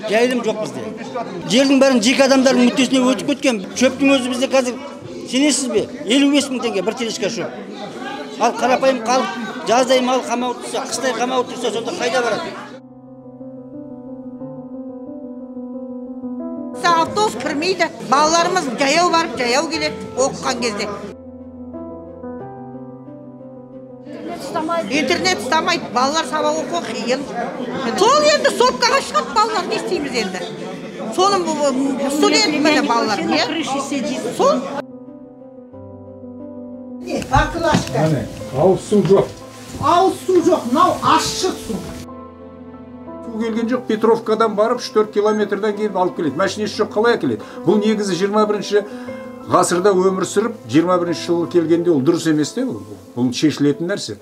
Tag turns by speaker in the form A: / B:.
A: жайылым жоқ бізде. Жердің бәрін жеке адамдардың мүддесіне өтіп кеткен. Шөптің өзі бізде қазір сенесіз бе? 55 мың теңге бір телешка шөп. Ал қарапайым халық жаздай мал қамауы тұрса, қыстай қамауы тұрса, сонда қайда барады?
B: Автобус кірмейді. Балаларымыз жаяу барып, жаяу келеді оқыған кезде. Интернет ұстамайды, балалар сабақ оқу қиын. Сол енді сопкаға шығып балалар не істейміз енді? Соның студент міне балалар, не? Сол? Бақылашқа.
C: Ауыз су жоқ.
B: Ауыз су жоқ, мынау ащы су.
C: Су келген жоқ, Петровкадан барып 3-4 километрден келіп алып келеді. Машинесі жоқ, қалай әкеледі? Бұл негізі 21-ші ғасырда өмір сүріп, 21-ші жылы келгенде ол дұрыс емес те бұл. Бұл шешілетін нәрсе.